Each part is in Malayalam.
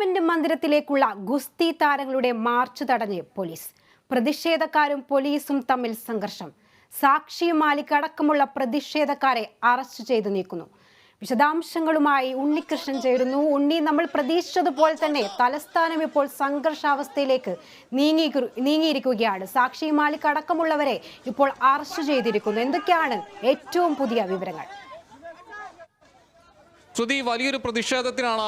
പാർലമെന്റ് മന്ദിരത്തിലേക്കുള്ള ഗുസ്തി താരങ്ങളുടെ മാർച്ച് തടഞ്ഞ് പോലീസ്. പ്രതിഷേധക്കാരും പോലീസും തമ്മിൽ സംഘർഷം. സാക്ഷി മാലിക് അടക്കമുള്ള പ്രതിഷേധക്കാരെ അറസ്റ്റ് ചെയ്ത് നീക്കുന്നു. വിശദാംശങ്ങളുമായി ഉണ്ണികൃഷ്ണൻ ചേരുന്നു. ഉണ്ണി, നമ്മൾ പ്രതീക്ഷിച്ചതുപോലെ തന്നെ തലസ്ഥാനം ഇപ്പോൾ സംഘർഷാവസ്ഥയിലേക്ക് നീങ്ങിയിരിക്കുകയാണ്. സാക്ഷി മാലിക് അടക്കമുള്ളവരെ ഇപ്പോൾ അറസ്റ്റ് ചെയ്തിരിക്കുന്നു. എന്തൊക്കെയാണ് ഏറ്റവും പുതിയ വിവരങ്ങൾ? ശ്രുതി, വലിയൊരു പ്രതിഷേധത്തിനാണ്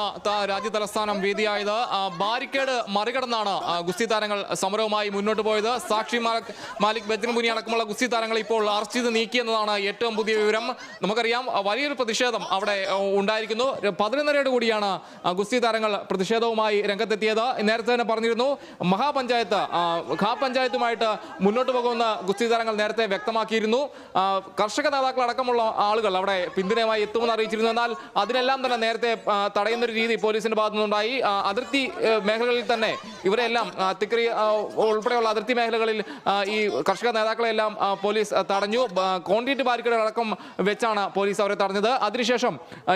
രാജ്യ തലസ്ഥാനം വേദിയായത്. ബാരിക്കേഡ് മറികടന്നാണ് ഗുസ്തി താരങ്ങൾ സമരവുമായി മുന്നോട്ട് പോയത്. സാക്ഷി മാലിക്, ബജ്രംഗ് പുനിയ അടക്കമുള്ള ഗുസ്തി താരങ്ങൾ ഇപ്പോൾ അറസ്റ്റ് ചെയ്ത് നീക്കിയെന്നതാണ് ഏറ്റവും പുതിയ വിവരം. നമുക്കറിയാം, വലിയൊരു പ്രതിഷേധം അവിടെ ഉണ്ടായിരിക്കുന്നു. 11:30 കൂടിയാണ് ഗുസ്തി താരങ്ങൾ പ്രതിഷേധവുമായി രംഗത്തെത്തിയത്. നേരത്തെ തന്നെ പറഞ്ഞിരുന്നു, ഖാ പഞ്ചായത്തുമായിട്ട് മുന്നോട്ട് പോകുമെന്ന് ഗുസ്തി താരങ്ങൾ നേരത്തെ വ്യക്തമാക്കിയിരുന്നു. കർഷക നേതാക്കൾ അടക്കമുള്ള ആളുകൾ അവിടെ പിന്തുണയുമായി എത്തുമെന്ന് അറിയിച്ചിരുന്നു. എന്നാൽ ഇതിനെല്ലാം തന്നെ നേരത്തെ തടയുന്നൊരു രീതി പോലീസിന്റെ ഭാഗത്തുനിന്നുണ്ടായി. അതിർത്തി മേഖലകളിൽ തന്നെ ഇവരെല്ലാം തിക്രി ഉൾപ്പെടെയുള്ള അതിർത്തി മേഖലകളിൽ ഈ കർഷക നേതാക്കളെല്ലാം പോലീസ് തടഞ്ഞു. കോൺക്രീറ്റ് ബാരിക്കേഡ് അടക്കം വെച്ചാണ് പോലീസ് അവരെ തടഞ്ഞത്. അതിനുശേഷം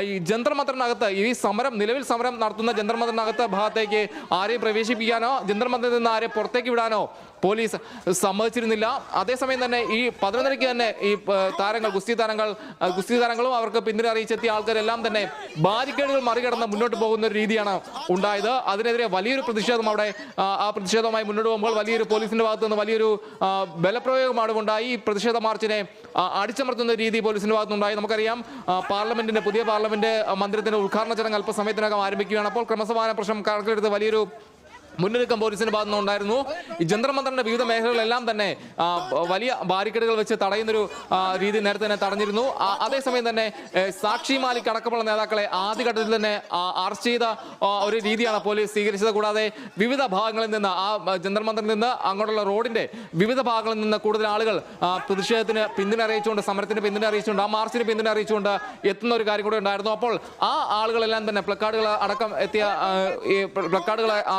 ഈ ജന്തർ മന്ദറിനകത്ത് നിലവിൽ സമരം നടത്തുന്ന ജന്തർ മന്ദറിനകത്ത് ഭാഗത്തേക്ക് ആരെയും പ്രവേശിപ്പിക്കാനോ ജന്തർ മന്ദറിൽ നിന്ന് ആരെ പുറത്തേക്ക് വിടാനോ പോലീസ് സമ്മതിച്ചിരുന്നില്ല. അതേസമയം തന്നെ ഈ 11:30 തന്നെ ഈ ഗുസ്തി താരങ്ങളും അവർക്ക് പിന്തുണ അറിയിച്ചെത്തിയ ആൾക്കാരെല്ലാം തന്നെ ബാരിക്കേഡുകൾ മറികടന്ന് മുന്നോട്ട് പോകുന്ന ഒരു രീതിയാണ് ഉണ്ടായത്. അതിനെതിരെ വലിയൊരു പ്രതിഷേധം അവിടെ ആ പ്രതിഷേധവുമായി മുന്നോട്ട് പോകുമ്പോൾ വലിയൊരു പോലീസിന്റെ ഭാഗത്തു നിന്ന് വലിയൊരു ബലപ്രയോഗമാണ് ഉണ്ടായി. ഈ പ്രതിഷേധ മാർച്ചിനെ അടിച്ചമർത്തുന്ന രീതി പോലീസിന്റെ ഭാഗത്തുനിന്നുണ്ടായി. നമുക്കറിയാം, പുതിയ പാർലമെന്റ് മന്ദിരത്തിന്റെ ഉദ്ഘാടന ചടങ്ങ് അല്പസമയത്തിനകം ആരംഭിക്കുകയാണ്. അപ്പോൾ ക്രമസമാധാന പ്രശ്നം കണക്കിലെടുത്ത് വലിയൊരു മുന്നൊരുക്കം പോലീസിന്റെ ഭാഗത്തു നിന്നുണ്ടായിരുന്നു. ഈ ജന്തർ മന്ദറിന്റെ വിവിധ മേഖലകളിലെല്ലാം തന്നെ വലിയ ബാരിക്കേഡുകൾ വെച്ച് തടയുന്നൊരു രീതി നേരത്തെ തന്നെ തടഞ്ഞിരുന്നു. അതേസമയം തന്നെ സാക്ഷി മാലിക് അടക്കമുള്ള നേതാക്കളെ ആദ്യഘട്ടത്തിൽ തന്നെ അറസ്റ്റ് ചെയ്ത ഒരു രീതിയാണ് പോലീസ് സ്വീകരിച്ചത്. കൂടാതെ വിവിധ ഭാഗങ്ങളിൽ നിന്ന് ജന്തർ മന്ദറിൽ നിന്ന് അങ്ങോട്ടുള്ള റോഡിന്റെ വിവിധ ഭാഗങ്ങളിൽ നിന്ന് കൂടുതൽ ആളുകൾ പ്രതിഷേധത്തിന് പിന്തുണ അറിയിച്ചുകൊണ്ട്, സമരത്തിന് പിന്തുണ അറിയിച്ചുകൊണ്ട്, ആ മാർച്ചിന് പിന്തുണ അറിയിച്ചുകൊണ്ട് എത്തുന്ന ഒരു കാര്യം കൂടെ ഉണ്ടായിരുന്നു. അപ്പോൾ ആ ആളുകളെല്ലാം തന്നെ പ്ലക്കാർഡുകൾ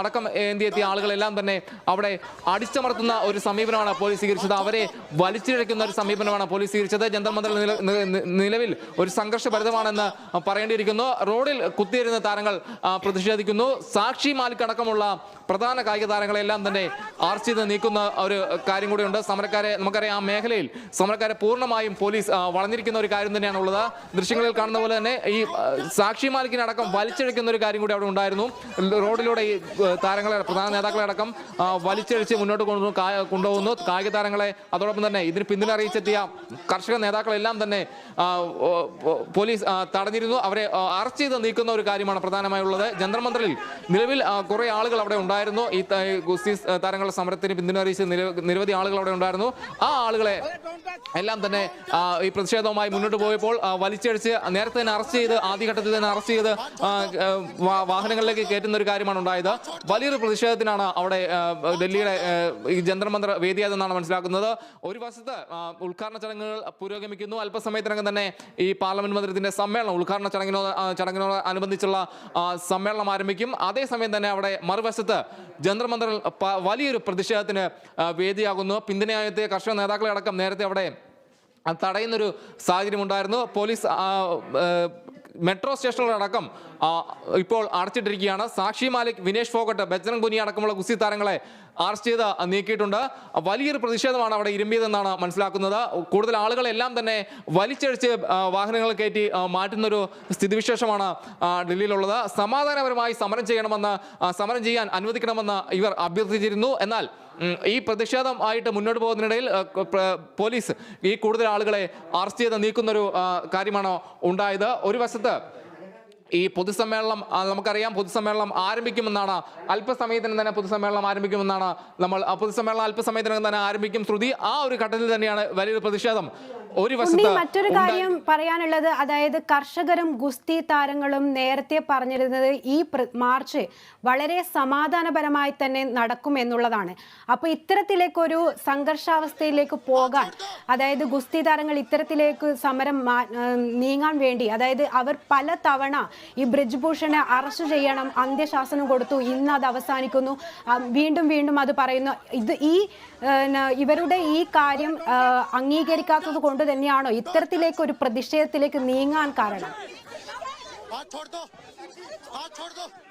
അടക്കം എത്തിയ ആളുകളെല്ലാം തന്നെ അവിടെ അടിച്ചമർത്തുന്ന ഒരു സമീപനമാണ് പോലീസ് സ്വീകരിച്ചത്. അവരെ വലിച്ചിഴയ്ക്കുന്ന ഒരു സമീപനമാണ് പോലീസ് സ്വീകരിച്ചത്. ജന്തർ മന്ദർ നിലവിൽ ഒരു സംഘർഷഭരിതമാണെന്ന് പറയേണ്ടിയിരിക്കുന്നു. റോഡിൽ കുത്തിയിരുന്ന താരങ്ങൾ പ്രതിഷേധിക്കുന്നു. സാക്ഷി മാലിക് അടക്കമുള്ള പ്രധാന കായിക താരങ്ങളെല്ലാം തന്നെ അറസ്റ്റ് ചെയ്ത് നീക്കുന്ന ഒരു കാര്യം കൂടിയുണ്ട്. നമുക്കറിയാം, ആ മേഖലയിൽ സമരക്കാരെ പൂർണ്ണമായും പോലീസ് വളഞ്ഞിരിക്കുന്ന ഒരു കാര്യം തന്നെയാണ് ഉള്ളത്. ദൃശ്യങ്ങളിൽ കാണുന്ന പോലെ തന്നെ ഈ സാക്ഷി മാലിക്കിനടക്കം വലിച്ചിഴയ്ക്കുന്ന ഒരു കാര്യം കൂടി അവിടെ ഉണ്ടായിരുന്നു. റോഡിലൂടെ ഈ പ്രധാന നേതാക്കളെ അടക്കം വലിച്ചഴിച്ച് മുന്നോട്ട് കൊണ്ടുപോകുന്നു. കായിക താരങ്ങളെ, അതോടൊപ്പം തന്നെ ഇതിന് പിന്തുണ അറിയിച്ചെത്തിയ കർഷക നേതാക്കളെല്ലാം തന്നെ പോലീസ് തടഞ്ഞിരുന്നു. അവരെ അറസ്റ്റ് ചെയ്ത് നീക്കുന്ന ഒരു കാര്യമാണ് പ്രധാനമായുള്ളത്. ജന്തർ മന്ദറിൽ നിലവിൽ കുറെ ആളുകൾ അവിടെ ഉണ്ടായിരുന്നു. ഈ ഗുസ്തി താരങ്ങളുടെ സമരത്തിന് പിന്തുണ അറിയിച്ച് നിരവധി ആളുകൾ അവിടെ ഉണ്ടായിരുന്നു. ആ ആളുകളെ എല്ലാം തന്നെ ഈ പ്രതിഷേധവുമായി മുന്നോട്ട് പോയപ്പോൾ വലിച്ചഴിച്ച് നേരത്തെ തന്നെ ആദ്യഘട്ടത്തിൽ തന്നെ അറസ്റ്റ് ചെയ്ത് വാഹനങ്ങളിലേക്ക് കയറ്റുന്ന ഒരു കാര്യമാണ് ഉണ്ടായത്. വലിയൊരു പ്രതിഷേധത്തിനാണ് അവിടെ ഡൽഹിയുടെ ഈ ജന്തർ മന്ദർ വേദിയായതെന്നാണ് മനസ്സിലാക്കുന്നത്. ഒരു വശത്ത് ഉദ്ഘാടന ചടങ്ങുകൾ പുരോഗമിക്കുന്നു. അല്പസമയത്തിനകം തന്നെ ഈ പാർലമെന്റ് മന്ദിരത്തിന്റെ ഉദ്ഘാടന ചടങ്ങിനോട് അനുബന്ധിച്ചുള്ള സമ്മേളനം ആരംഭിക്കും. അതേസമയം തന്നെ അവിടെ മറുവശത്ത് ജന്തർ മന്ദറിൽ വലിയൊരു പ്രതിഷേധത്തിന് വേദിയാകുന്നു. പിന്തുണയായെത്തിയ കർഷക നേതാക്കളെ അടക്കം നേരത്തെ അവിടെ തടയുന്നൊരു സാഹചര്യം ഉണ്ടായിരുന്നു. പോലീസ് മെട്രോ സ്റ്റേഷനുകളടക്കം ഇപ്പോൾ അടച്ചിട്ടിരിക്കുകയാണ്. സാക്ഷി മാലിക്, വിനേഷ് ഫോഗട്ട്, ബജ്രംഗ് പുനിയ അടക്കമുള്ള ഗുസ്തി താരങ്ങളെ അറസ്റ്റ് ചെയ്ത് നീക്കിയിട്ടുണ്ട്. വലിയൊരു പ്രതിഷേധമാണ് അവിടെ ഇരുമ്പിയതെന്നാണ് മനസ്സിലാക്കുന്നത്. കൂടുതൽ ആളുകളെല്ലാം തന്നെ വലിച്ചഴിച്ച് വാഹനങ്ങൾ കയറ്റി മാറ്റുന്നൊരു സ്ഥിതിവിശേഷമാണ് ഡൽഹിയിലുള്ളത്. സമാധാനപരമായി സമരം ചെയ്യാൻ അനുവദിക്കണമെന്ന് ഇവർ അഭ്യർത്ഥിച്ചിരുന്നു. എന്നാൽ ഈ പ്രതിഷേധം ആയിട്ട് മുന്നോട്ട് പോകുന്നതിനിടയിൽ പോലീസ് ഈ കൂടുതൽ ആളുകളെ അറസ്റ്റ് ചെയ്ത് നീക്കുന്നൊരു കാര്യമാണ് ഉണ്ടായത്. ഒരു വശത്ത് ഈ പൊതുസമ്മേളനം, നമുക്കറിയാം, പൊതുസമ്മേളനം ആരംഭിക്കുമെന്നാണ് അല്പസമയത്തിന് തന്നെ പൊതുസമ്മേളനം അല്പസമയത്തിനകം തന്നെ ആരംഭിക്കും. ശ്രുതി, ആ ഒരു ഘട്ടത്തിൽ തന്നെയാണ് വലിയൊരു പ്രതിഷേധം ഒരു വശത്ത്. മറ്റൊരു കാര്യം പറയാനുള്ളത്, അതായത് കർഷകരും ഗുസ്തി താരങ്ങളും നേരത്തെ പറഞ്ഞിരുന്നത് ഈ മാർച്ച് വളരെ സമാധാനപരമായി തന്നെ നടക്കും എന്നുള്ളതാണ്. അപ്പോൾ ഇത്തരത്തിലേക്കൊരു സംഘർഷാവസ്ഥയിലേക്ക് പോകാൻ, അതായത് ഗുസ്തി താരങ്ങൾ ഇത്തരത്തിലേക്ക് സമരം നീങ്ങാൻ വേണ്ടി, അതായത് അവർ പല തവണ ഈ ബ്രിജ്ഭൂഷണെ അറസ്റ്റ് ചെയ്യണം, അന്ത്യശാസനം കൊടുത്തു, ഇന്ന് അത് അവസാനിക്കുന്നു, വീണ്ടും അത് പറയുന്നു. ഇവരുടെ ഈ കാര്യം അംഗീകരിക്കാത്തത് കൊണ്ട് തന്നെയാണോ ഇത്തരത്തിലേക്ക് ഒരു പ്രതിഷേധത്തിലേക്ക് നീങ്ങാൻ കാരണം?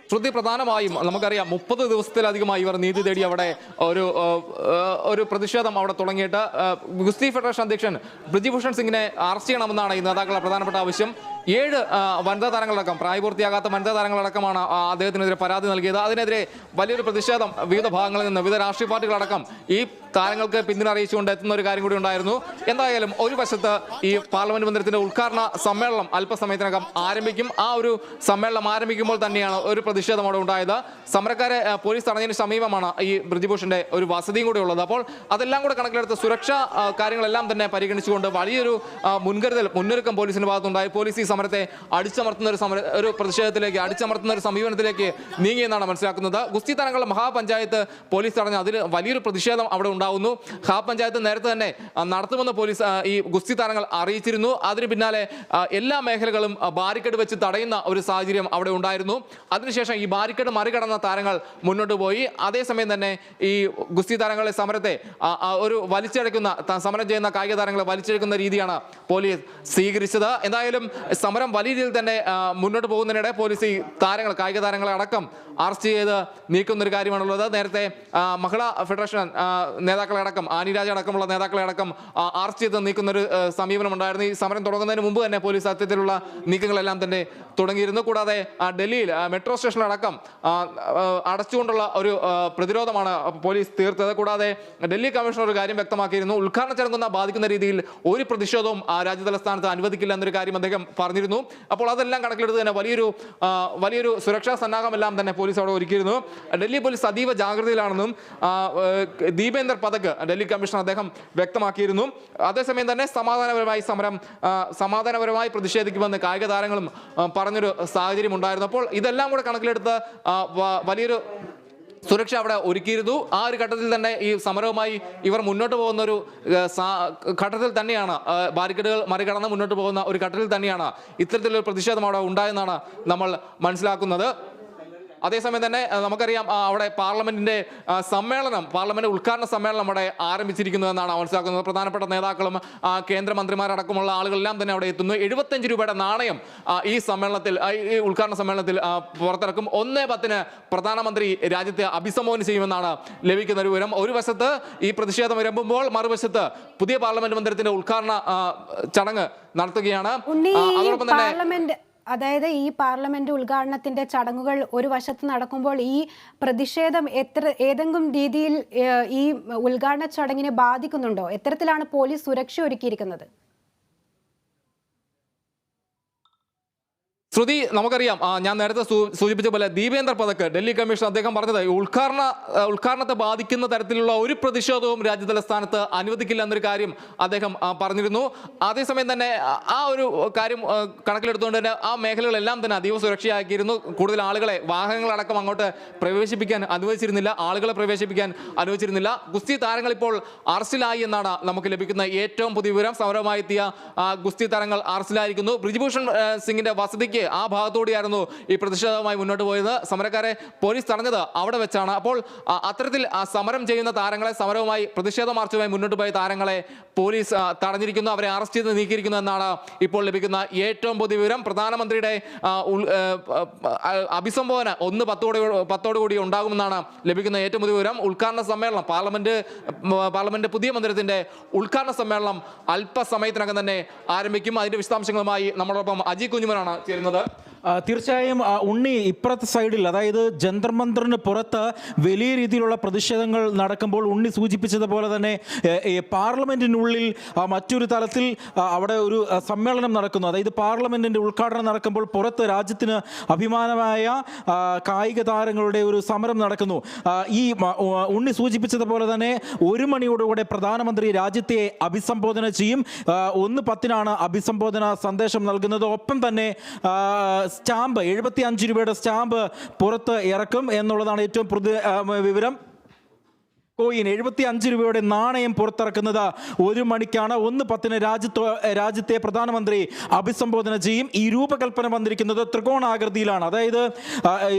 ശ്രുതി, പ്രധാനമായും നമുക്കറിയാം 30 ദിവസത്തിലധികമായി ഇവർ നീതി തേടി അവിടെ ഒരു പ്രതിഷേധം അവിടെ തുടങ്ങിയിട്ട് ഗുസ്തി ഫെഡറേഷൻ അധ്യക്ഷൻ ബ്രിജിഭൂഷൺ സിംഗിനെ അറസ്റ്റ് ചെയ്യണമെന്നാണ് ഈ നേതാക്കളുടെ പ്രധാനപ്പെട്ട ആവശ്യം. 7 വനിതാ താരങ്ങളടക്കം, പ്രായപൂർത്തിയാകാത്ത വനിതാ താരങ്ങളടക്കമാണ് അദ്ദേഹത്തിനെതിരെ പരാതി നൽകിയത്. അതിനെതിരെ വലിയൊരു പ്രതിഷേധം വിവിധ ഭാഗങ്ങളിൽ നിന്ന്, വിവിധ രാഷ്ട്രീയ പാർട്ടികളടക്കം ഈ താരങ്ങൾക്ക് പിന്തുണ എത്തുന്ന ഒരു കാര്യം കൂടി ഉണ്ടായിരുന്നു. എന്തായാലും ഒരു വശത്ത് ഈ പാർലമെന്റ് മന്ദിരത്തിന്റെ ഉദ്ഘാടന സമ്മേളനം അല്പസമയത്തിനകം ആരംഭിക്കും. ആ ഒരു സമ്മേളനം ആരംഭിക്കുമ്പോൾ തന്നെയാണ് ഒരു പ്രതിഷേധം അവിടെ ഉണ്ടായത്. സമരക്കാരെ പോലീസ് തടഞ്ഞതിന് സമീപമാണ് ഈ ബ്രിജിഭൂഷന്റെ ഒരു വസതിയും കൂടി ഉള്ളത്. അപ്പോൾ അതെല്ലാം കൂടെ കണക്കിലെടുത്ത് സുരക്ഷാ കാര്യങ്ങളെല്ലാം തന്നെ പരിഗണിച്ചുകൊണ്ട് വലിയൊരു മുന്നൊരുക്കം പോലീസിന്റെ ഭാഗത്തുണ്ടായി. പോലീസ് ഈ സമരത്തെ അടിച്ചമർത്തുന്ന ഒരു പ്രതിഷേധത്തിലേക്ക്, അടിച്ചമർത്തുന്ന ഒരു സമീപനത്തിലേക്ക് നീങ്ങിയെന്നാണ് മനസ്സിലാക്കുന്നത്. ഗുസ്തി താരങ്ങളുടെ മഹാപഞ്ചായത്ത് പോലീസ് തടഞ്ഞ അതിൽ വലിയൊരു പ്രതിഷേധം അവിടെ ഉണ്ടാകുന്നു. പഞ്ചായത്ത് നേരത്തെ തന്നെ നടത്തുമെന്ന് പോലീസ് ഈ ഗുസ്തി താരങ്ങൾ അറിയിച്ചിരുന്നു. അതിന് പിന്നാലെ എല്ലാ മേഖലകളും ബാരിക്കേഡ് വെച്ച് തടയുന്ന ഒരു സാഹചര്യം അവിടെ ഉണ്ടായിരുന്നു. അതിനുശേഷം ഈ ബാരിക്കേഡ് മറികടന്ന താരങ്ങൾ മുന്നോട്ട് പോയി. അതേസമയം തന്നെ ഈ ഗുസ്തി താരങ്ങളെ സമരത്തെ ഒരു വലിച്ചെടുക്കുന്ന, സമരം ചെയ്യുന്ന കായിക താരങ്ങളെ വലിച്ചെടുക്കുന്ന രീതിയാണ് പോലീസ് സ്വീകരിച്ചത്. എന്തായാലും സമരം വലിയ രീതിയിൽ തന്നെ മുന്നോട്ട് പോകുന്നതിനിടെ പോലീസ് ഈ താരങ്ങൾ, കായിക താരങ്ങളെ അടക്കം അറസ്റ്റ് ചെയ്ത് നീക്കുന്ന ഒരു കാര്യമാണുള്ളത്. നേരത്തെ മഹിളാ ഫെഡറേഷൻ നേതാക്കളെ അടക്കം, ആനി രാജ അടക്കമുള്ള നേതാക്കളെ അടക്കം അറസ്റ്റ് ചെയ്ത് നീക്കുന്നൊരു സമീപനം ഉണ്ടായിരുന്നു. ഈ സമരം തുടങ്ങുന്നതിന് മുമ്പ് തന്നെ പോലീസ് അത്തരത്തിലുള്ള നീക്കങ്ങളെല്ലാം തന്നെ തുടങ്ങിയിരുന്നു. കൂടാതെ ഡൽഹിയിൽ മെട്രോ സ്റ്റേഷനിലടക്കം അടച്ചുകൊണ്ടുള്ള ഒരു പ്രതിരോധമാണ് പോലീസ് തീർത്തത്. കൂടാതെ ഡൽഹി കമ്മീഷണർ ഒരു കാര്യം വ്യക്തമാക്കിയിരുന്നു. ഉദ്ഘാടന ചടങ്ങ് ബാധിക്കുന്ന രീതിയിൽ ഒരു പ്രതിഷേധവും രാജ്യതലസ്ഥാനത്ത് അനുവദിക്കില്ല എന്നൊരു കാര്യം അദ്ദേഹം പറഞ്ഞിരുന്നു. അപ്പോൾ അതെല്ലാം കണക്കിലെടുത്ത് തന്നെ വലിയൊരു സുരക്ഷാ സന്നാഹമെല്ലാം തന്നെ പോലീസ് അവിടെ ഒരുക്കിയിരുന്നു. ഡൽഹി പോലീസ് അതീവ ജാഗ്രതയിലാണെന്നും ദീപേന്ദർ പതക് ഡൽഹി കമ്മീഷണർ അദ്ദേഹം വ്യക്തമാക്കിയിരുന്നു. അതേസമയം തന്നെ സമാധാനപരമായി പ്രതിഷേധിക്കുമെന്ന് കായിക താരങ്ങളും പറഞ്ഞൊരു സാഹചര്യം ഉണ്ടായിരുന്നു. അപ്പോൾ ഇതെല്ലാം കൂടെ കണക്കിലെടുത്ത് വലിയൊരു സുരക്ഷ അവിടെ ഒരുക്കിയിരുന്നു. ആ ഒരു ഘട്ടത്തിൽ തന്നെ ഈ സമരവുമായി ഇവർ മുന്നോട്ട് പോകുന്ന ഒരു ഘട്ടത്തിൽ തന്നെയാണ്, ബാരിക്കേഡുകൾ മറികടന്ന് മുന്നോട്ട് പോകുന്ന ഒരു ഘട്ടത്തിൽ തന്നെയാണ് ഇത്തരത്തിലൊരു പ്രതിഷേധം അവിടെ ഉണ്ടായെന്നാണ് നമ്മൾ മനസ്സിലാക്കുന്നത്. അതേസമയം തന്നെ നമുക്കറിയാം അവിടെ പാർലമെന്റ് ഉദ്ഘാടന സമ്മേളനം അവിടെ ആരംഭിച്ചിരിക്കുന്നു എന്നാണ് മനസ്സിലാക്കുന്നത്. പ്രധാനപ്പെട്ട നേതാക്കളും കേന്ദ്രമന്ത്രിമാരടക്കമുള്ള ആളുകളെല്ലാം തന്നെ അവിടെ എത്തുന്നു. 75 രൂപയുടെ നാണയം ഈ ഉദ്ഘാടന സമ്മേളനത്തിൽ പുറത്തിറക്കും. 1:10 പ്രധാനമന്ത്രി രാജ്യത്തെ അഭിസംബോധന ചെയ്യുമെന്നാണ് ലഭിക്കുന്ന ഒരു വിവരം. ഒരു വശത്ത് ഈ പ്രതിഷേധം ഇരമ്പുമ്പോൾ മറുവശത്ത് പുതിയ പാർലമെന്റ് മന്ദിരത്തിന്റെ ഉദ്ഘാടന ചടങ്ങ് നടത്തുകയാണ്. അതോടൊപ്പം തന്നെ അതായത് ഈ പാർലമെന്റ് ഉദ്ഘാടനത്തിന്റെ ചടങ്ങുകൾ ഒരു വശത്ത് നടക്കുമ്പോൾ ഈ പ്രതിഷേധം ഏതെങ്കിലും രീതിയിൽ ഈ ഉദ്ഘാടന ചടങ്ങിനെ ബാധിക്കുന്നുണ്ടോ? എത്തരത്തിലാണ് പോലീസ് സുരക്ഷ ഒരുക്കിയിരിക്കുന്നത്? ശ്രുതി, നമുക്കറിയാം, ഞാൻ നേരത്തെ സൂചിപ്പിച്ച പോലെ ദീപേന്ദർ പതക് ഡൽഹി കമ്മീഷൻ അദ്ദേഹം പറഞ്ഞത് ഉദ്ഘാടനത്തെ ബാധിക്കുന്ന തരത്തിലുള്ള ഒരു പ്രതിഷേധവും രാജ്യതലസ്ഥാനത്ത് അനുവദിക്കില്ല എന്നൊരു കാര്യം അദ്ദേഹം പറഞ്ഞിരുന്നു. അതേസമയം തന്നെ ആ ഒരു കാര്യം കണക്കിലെടുത്തുകൊണ്ട് തന്നെ ആ മേഖലകളെല്ലാം തന്നെ അതീവ സുരക്ഷയാക്കിയിരുന്നു. കൂടുതൽ ആളുകളെ, വാഹനങ്ങളടക്കം അങ്ങോട്ട് ആളുകളെ പ്രവേശിപ്പിക്കാൻ അനുവദിച്ചിരുന്നില്ല. ഗുസ്തി താരങ്ങൾ ഇപ്പോൾ അറസ്റ്റിലായി എന്നാണ് നമുക്ക് ലഭിക്കുന്ന ഏറ്റവും പുതിയ വിവരം. സമരമായി എത്തിയ ഗുസ്തി താരങ്ങൾ അറസ്റ്റിലായിരിക്കുന്നു. ബ്രിജ്ഭൂഷൺ സിംഗിന്റെ വസതിക്ക് ആ ഭാഗത്തോടെയായിരുന്നു ഈ പ്രതിഷേധവുമായി മുന്നോട്ട് പോയത്. സമരക്കാരെ പോലീസ് തടഞ്ഞത് അവിടെ വെച്ചാണ്. അപ്പോൾ അത്തരത്തിൽ സമരം ചെയ്യുന്ന താരങ്ങളെ, സമരവുമായി പ്രതിഷേധ മാർച്ചുമായി മുന്നോട്ട് പോയ താരങ്ങളെ പോലീസ് തടഞ്ഞിരിക്കുന്നു, അവരെ അറസ്റ്റ് ചെയ്ത് നീക്കിയിരിക്കുന്നു എന്നാണ് ഇപ്പോൾ ലഭിക്കുന്ന ഏറ്റവും പുതിയ വിവരം. പ്രധാനമന്ത്രിയുടെ അഭിസംബോധന 1:10 ഉണ്ടാകുമെന്നാണ് ലഭിക്കുന്ന ഏറ്റവും പുതിയ വിവരം. ഉദ്ഘാടന സമ്മേളനം, പാർലമെന്റ് പുതിയ മന്ദിരത്തിന്റെ ഉദ്ഘാടന സമ്മേളനം അല്പസമയത്തിനകം തന്നെ ആരംഭിക്കും. അതിന്റെ വിശദാംശങ്ങളുമായി നമ്മളോടൊപ്പം അജി കുഞ്ഞുമനാണ് ചേരുന്നത്. തീർച്ചയായും ഉണ്ണി, ഇപ്പുറത്തെ സൈഡിൽ, അതായത് ജന്തർ മന്ദറിന് പുറത്ത് വലിയ രീതിയിലുള്ള പ്രതിഷേധങ്ങൾ നടക്കുമ്പോൾ ഉണ്ണി സൂചിപ്പിച്ചതുപോലെ തന്നെ പാർലമെന്റിനുള്ളിൽ മറ്റൊരു തലത്തിൽ അവിടെ ഒരു സമ്മേളനം നടക്കുന്നു. അതായത് പാർലമെന്റിന്റെ ഉദ്ഘാടനം നടക്കുമ്പോൾ പുറത്ത് രാജ്യത്തിന് അഭിമാനമായ കായിക താരങ്ങളുടെ ഒരു സമരം നടക്കുന്നു. ഈ ഉണ്ണി സൂചിപ്പിച്ചതുപോലെ തന്നെ 1 മണിയോടുകൂടെ പ്രധാനമന്ത്രി രാജ്യത്തെ അഭിസംബോധന ചെയ്യും. 1:10 അഭിസംബോധന സന്ദേശം നൽകുന്നത്. ഒപ്പം തന്നെ സ്റ്റാമ്പ്, 75 രൂപയുടെ സ്റ്റാമ്പ് പുറത്ത് ഇറക്കും എന്നുള്ളതാണ് ഏറ്റവും പുതിയ വിവരം. കോയിൻ 75 രൂപയുടെ നാണയം പുറത്തിറക്കുന്നത് 1 മണിക്കാണ്. 1:10 രാജ്യത്തെ പ്രധാനമന്ത്രി അഭിസംബോധന ചെയ്യും. ഈ രൂപകൽപ്പന വന്നിരിക്കുന്നത് ത്രികോണാകൃതിയിലാണ്. അതായത്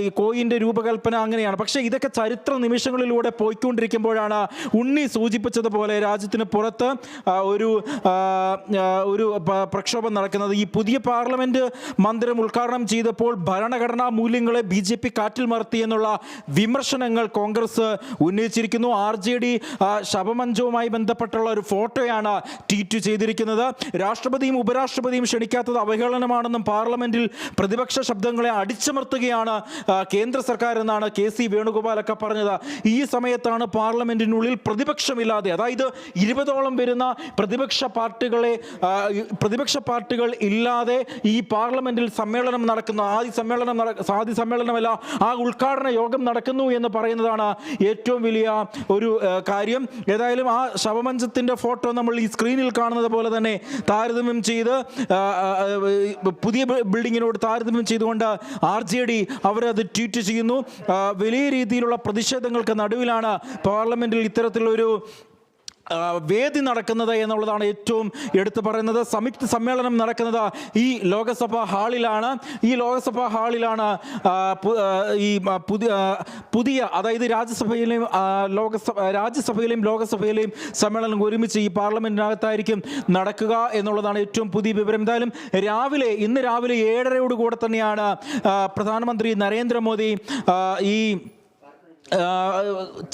ഈ കോയിന്റെ രൂപകൽപ്പന അങ്ങനെയാണ്. പക്ഷേ ഇതൊക്കെ ചരിത്ര നിമിഷങ്ങളിലൂടെ പോയിക്കൊണ്ടിരിക്കുമ്പോഴാണ് ഉണ്ണി സൂചിപ്പിച്ചതുപോലെ രാജ്യത്തിന് പുറത്ത് ഒരു പ്രക്ഷോഭം നടക്കുന്നത്. ഈ പുതിയ പാർലമെന്റ് മന്ദിരം ഉദ്ഘാടനം ചെയ്തപ്പോൾ ഭരണഘടനാ മൂല്യങ്ങളെ BJP കാറ്റിൽ മറത്തി എന്നുള്ള വിമർശനങ്ങൾ കോൺഗ്രസ് ഉന്നയിച്ചിരിക്കുന്നു. RJD ശവമഞ്ചവുമായി ബന്ധപ്പെട്ടുള്ള ഒരു ഫോട്ടോയാണ് ട്വീറ്റ് ചെയ്തിരിക്കുന്നത്. രാഷ്ട്രപതിയും ഉപരാഷ്ട്രപതിയും ക്ഷണിക്കാത്തത് അവഹേളനമാണെന്നും പാർലമെന്റിൽ പ്രതിപക്ഷ ശബ്ദങ്ങളെ അടിച്ചമർത്തുകയാണ് കേന്ദ്ര സർക്കാർ എന്നാണ് KC വേണുഗോപാലൊക്കെ പറഞ്ഞത്. ഈ സമയത്താണ് പാർലമെന്റിനുള്ളിൽ പ്രതിപക്ഷമില്ലാതെ, അതായത് 20ഓളം വരുന്ന പ്രതിപക്ഷ പാർട്ടികൾ ഇല്ലാതെ ഈ പാർലമെന്റിൽ സമ്മേളനം നടക്കുന്ന ആദ്യ സമ്മേളനമല്ല, ആ ഉദ്ഘാടന യോഗം നടക്കുന്നു എന്ന് പറയുന്നതാണ് ഏറ്റവും വലിയ ഒരു കാര്യം. ഏതായാലും ആ ശവമഞ്ചത്തിന്റെ ഫോട്ടോ നമ്മൾ ഈ സ്ക്രീനിൽ കാണുന്നത് പോലെ തന്നെ താരതമ്യം ചെയ്ത് പുതിയ ബിൽഡിങ്ങിനോട് താരതമ്യം ചെയ്തുകൊണ്ട് RJD അവരത് ട്വീറ്റ് ചെയ്യുന്നു. വലിയ രീതിയിലുള്ള പ്രതിഷേധങ്ങൾക്ക് നടുവിലാണ് പാർലമെന്റിൽ ഇത്തരത്തിലൊരു വേദി നടക്കുന്നത് എന്നുള്ളതാണ് ഏറ്റവും എടുത്തു പറയുന്നത്. സംയുക്ത സമ്മേളനം നടക്കുന്നത് ഈ ലോകസഭാ ഹാളിലാണ്. ഈ പുതിയ അതായത് രാജ്യസഭയിലെയും ലോകസഭയിലെയും സമ്മേളനം ഒരുമിച്ച് ഈ പാർലമെന്റിനകത്തായിരിക്കും നടക്കുക എന്നുള്ളതാണ് ഏറ്റവും പുതിയ വിവരം. എന്തായാലും ഇന്ന് രാവിലെ 7:30 തന്നെയാണ് പ്രധാനമന്ത്രി നരേന്ദ്രമോദി ഈ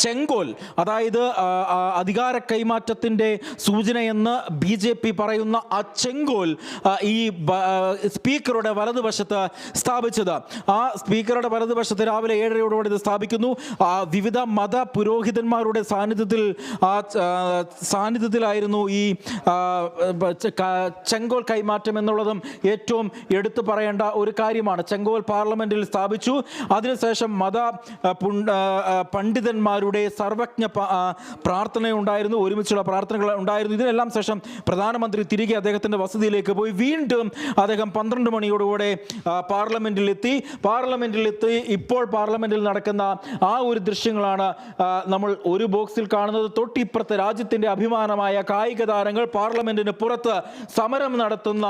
ചെങ്കോൽ, അതായത് അധികാര കൈമാറ്റത്തിൻ്റെ സൂചനയെന്ന് BJP പറയുന്ന ആ ചെങ്കോൽ ഈ സ്പീക്കറുടെ വലതുവശത്ത് സ്ഥാപിച്ചത്. ആ സ്പീക്കറുടെ വലതുവശത്ത് രാവിലെ 7:30 ഇത് സ്ഥാപിക്കുന്നു. വിവിധ മത പുരോഹിതന്മാരുടെ സാന്നിധ്യത്തിലായിരുന്നു ഈ ചെങ്കോൽ കൈമാറ്റം എന്നുള്ളതും ഏറ്റവും എടുത്തു പറയേണ്ട ഒരു കാര്യമാണ്. ചെങ്കോൽ പാർലമെന്റിൽ സ്ഥാപിച്ചു. അതിനുശേഷം പണ്ഡിതന്മാരുടെ സർവജ്ഞ പ്രാർത്ഥനയുണ്ടായിരുന്നു, ഒരുമിച്ചുള്ള പ്രാർത്ഥനകൾ ഉണ്ടായിരുന്നു. ഇതിനെല്ലാം ശേഷം പ്രധാനമന്ത്രി തിരികെ അദ്ദേഹത്തിൻ്റെ വസതിയിലേക്ക് പോയി. വീണ്ടും അദ്ദേഹം 12 മണിയോടുകൂടെ പാർലമെന്റിലെത്തി. ഇപ്പോൾ പാർലമെന്റിൽ നടക്കുന്ന ആ ഒരു ദൃശ്യങ്ങളാണ് നമ്മൾ ഒരു ബോക്സിൽ കാണുന്നത്. തൊട്ടിപ്പുറത്ത് രാജ്യത്തിൻ്റെ അഭിമാനമായ കായിക താരങ്ങൾ പാർലമെന്റിന് പുറത്ത് സമരം നടത്തുന്ന,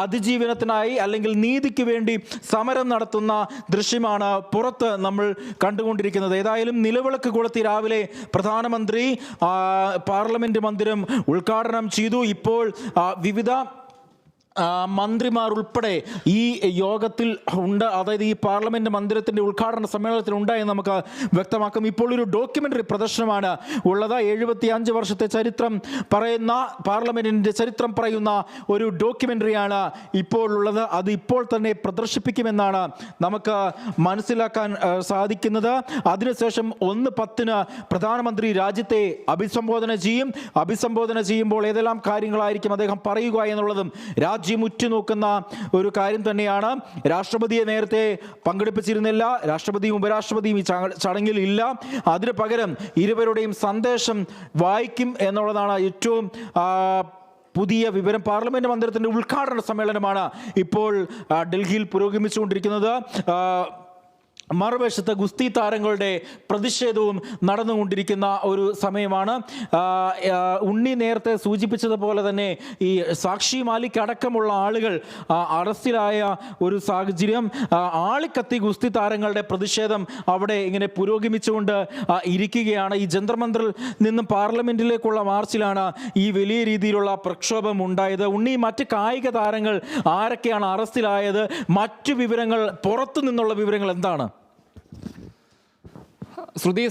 അതിജീവനത്തിനായി അല്ലെങ്കിൽ നീതിക്ക് വേണ്ടി സമരം നടത്തുന്ന ദൃശ്യമാണ് പുറത്ത് നമ്മൾ കണ്ടുകൊണ്ടിരിക്കുന്നത്. ഏതായാലും നിലവിളക്ക് കൊളുത്തി രാവിലെ പ്രധാനമന്ത്രി പാർലമെന്റ് മന്ദിരം ഉദ്ഘാടനം ചെയ്തു. ഇപ്പോൾ വിവിധ മന്ത്രിമാർ ഉൾപ്പെടെ ഈ യോഗത്തിൽ ഉണ്ട്, അതായത് ഈ പാർലമെന്റ് മന്ദിരത്തിന്റെ ഉദ്ഘാടന സമ്മേളനത്തിൽ ഉണ്ടായെന്ന് നമുക്ക് വ്യക്തമാക്കും. ഇപ്പോൾ ഒരു ഡോക്യുമെന്ററി പ്രദർശനമാണ് ഉള്ളത്. 75 വർഷത്തെ ചരിത്രം പറയുന്ന, പാർലമെന്റിന്റെ ചരിത്രം പറയുന്ന ഒരു ഡോക്യുമെന്ററിയാണ് ഇപ്പോൾ ഉള്ളത്. അത് ഇപ്പോൾ തന്നെ പ്രദർശിപ്പിക്കുമെന്നാണ് നമുക്ക് മനസ്സിലാക്കാൻ സാധിക്കുന്നത്. അതിനുശേഷം 1:10 പ്രധാനമന്ത്രി രാജ്യത്തെ അഭിസംബോധന ചെയ്യും. അഭിസംബോധന ചെയ്യുമ്പോൾ ഏതെല്ലാം കാര്യങ്ങളായിരിക്കും അദ്ദേഹം പറയുക എന്നുള്ളതും രാജ്യം ഉറ്റുനോക്കുന്ന ഒരു കാര്യം തന്നെയാണ്. രാഷ്ട്രപതിയെ നേരത്തെ പങ്കെടുപ്പിച്ചിരുന്നില്ല, രാഷ്ട്രപതിയും ഉപരാഷ്ട്രപതിയും ഈ ചടങ്ങിൽ ഇല്ല. അതിന് പകരം ഇരുവരുടെയും സന്ദേശം വായിക്കും എന്നുള്ളതാണ് ഏറ്റവും പുതിയ വിവരം. പാർലമെന്റ് മന്ദിരത്തിന്റെ ഉദ്ഘാടന സമ്മേളനമാണ് ഇപ്പോൾ ഡൽഹിയിൽ പുരോഗമിച്ചുകൊണ്ടിരിക്കുന്നത്. മറുവശത്ത് ഗുസ്തി താരങ്ങളുടെ പ്രതിഷേധവും നടന്നുകൊണ്ടിരിക്കുന്ന ഒരു സമയമാണ്. ഉണ്ണി നേരത്തെ സൂചിപ്പിച്ചതുപോലെ തന്നെ ഈ സാക്ഷി മാലിക് അടക്കമുള്ള ആളുകൾ അറസ്റ്റിലായ ഒരു സാഹചര്യം. ആളിക്കത്തി ഗുസ്തി താരങ്ങളുടെ പ്രതിഷേധം അവിടെ ഇങ്ങനെ പുരോഗമിച്ചുകൊണ്ട് ഇരിക്കുകയാണ്. ഈ ജന്തർ മന്ദിറിൽ നിന്നും പാർലമെന്റിലേക്കുള്ള മാർച്ചിലാണ് ഈ വലിയ രീതിയിലുള്ള പ്രക്ഷോഭം ഉണ്ടായത്. ഉണ്ണി, മറ്റ് കായിക താരങ്ങൾ ആരൊക്കെയാണ് അറസ്റ്റിലായത്? മറ്റു വിവരങ്ങൾ, പുറത്തു നിന്നുള്ള വിവരങ്ങൾ എന്താണ്? ശ്രുതി,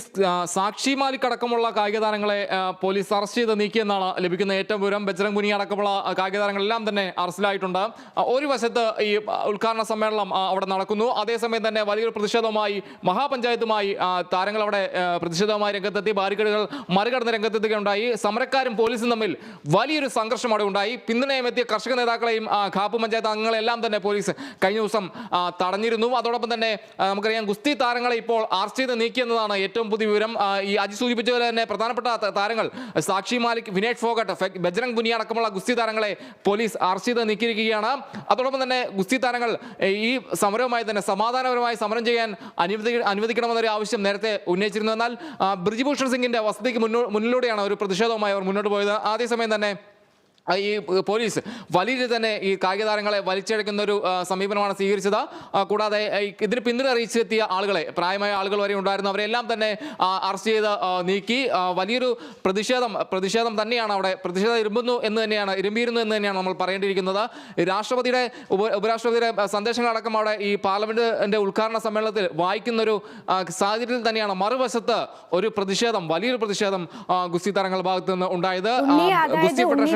സാക്ഷി മാലിക് അടക്കമുള്ള കായിക താരങ്ങളെ പോലീസ് അറസ്റ്റ് ചെയ്ത് നീക്കിയെന്നാണ് ലഭിക്കുന്ന ഏറ്റവും വിവരം. ബജ്രംഗ് പുനിയ അടക്കമുള്ള കായിക താരങ്ങളെല്ലാം തന്നെ അറസ്റ്റിലായിട്ടുണ്ട്. ഒരു വശത്ത് ഈ ഉദ്ഘാടന സമ്മേളനം അവിടെ നടക്കുന്നു. അതേസമയം തന്നെ വലിയൊരു പ്രതിഷേധവുമായി മഹാപഞ്ചായത്തുമായി താരങ്ങൾ അവിടെ പ്രതിഷേധവുമായി രംഗത്തെത്തി, ബാരിക്കേഡുകൾ മറികടന്ന് രംഗത്തെത്തുകയുണ്ടായി. സമരക്കാരും പോലീസും തമ്മിൽ വലിയൊരു സംഘർഷം അവിടെ ഉണ്ടായി. പിന്തുണയുമെത്തിയ കർഷക നേതാക്കളെയും ഖാപ്പ് പഞ്ചായത്ത് അംഗങ്ങളെല്ലാം തന്നെ പോലീസ് കഴിഞ്ഞ ദിവസം തടഞ്ഞിരുന്നു. അതോടൊപ്പം തന്നെ നമുക്കറിയാം, ഗുസ്തി താരങ്ങളെ ഇപ്പോൾ അറസ്റ്റ് ചെയ്ത് നീക്കിയെന്നതാണ് എന്നുള്ളതാണ് ഏറ്റവും പുതിയ വിവരം. ഈ അജി സൂചിപ്പിച്ചതുപോലെ തന്നെ പ്രധാനപ്പെട്ട താരങ്ങൾ സാക്ഷി മാലിക്, വിനേഷ് ഫോഗട്ട്, ബജ്രംഗ് പുനിയ അടക്കമുള്ള ഗുസ്തി താരങ്ങളെ പോലീസ് അറസ്റ്റ് ചെയ്ത് നീക്കിയിരിക്കുകയാണ്. അതോടൊപ്പം തന്നെ ഗുസ്തി താരങ്ങൾ ഈ സമരവുമായി തന്നെ സമാധാനപരമായി സമരം ചെയ്യാൻ അനുവദിക്കണമെന്നൊരു ആവശ്യം നേരത്തെ ഉന്നയിച്ചിരുന്നു. എന്നാൽ ബ്രിജ്ഭൂഷൺ സിംഗിന്റെ വസതിക്ക് മുന്നിലൂടെയാണ് ഒരു പ്രതിഷേധവുമായി അവർ മുന്നോട്ട് പോയത്. അതേസമയം തന്നെ ഈ പോലീസ് വലിയ രീതിയിൽ തന്നെ ഈ കായിക താരങ്ങളെ വലിച്ചിഴക്കുന്ന ഒരു സമീപനമാണ് സ്വീകരിച്ചത്. കൂടാതെ ഇതിന് പിന്തുണ അറിയിച്ചെത്തിയ ആളുകളെ, പ്രായമായ ആളുകൾ വരെ ഉണ്ടായിരുന്നു, അവരെല്ലാം തന്നെ അറസ്റ്റ് ചെയ്ത് നീക്കി. വലിയൊരു പ്രതിഷേധം തന്നെയാണ് അവിടെ. പ്രതിഷേധം ഇരുമ്പിയിരുന്നു എന്ന് തന്നെയാണ് നമ്മൾ പറയേണ്ടിയിരിക്കുന്നത്. രാഷ്ട്രപതിയുടെ ഉപരാഷ്ട്രപതിയുടെ സന്ദേശങ്ങളടക്കം അവിടെ ഈ പാർലമെന്റിന്റെ ഉദ്ഘാടന സമ്മേളനത്തിൽ വായിക്കുന്നൊരു സാഹചര്യത്തിൽ തന്നെയാണ് മറുവശത്ത് ഒരു വലിയൊരു പ്രതിഷേധം ഗുസ്തി താരങ്ങളുടെ ഭാഗത്ത് നിന്ന് ഉണ്ടായത്. ഗുസ്തി ഫെഡറേഷൻ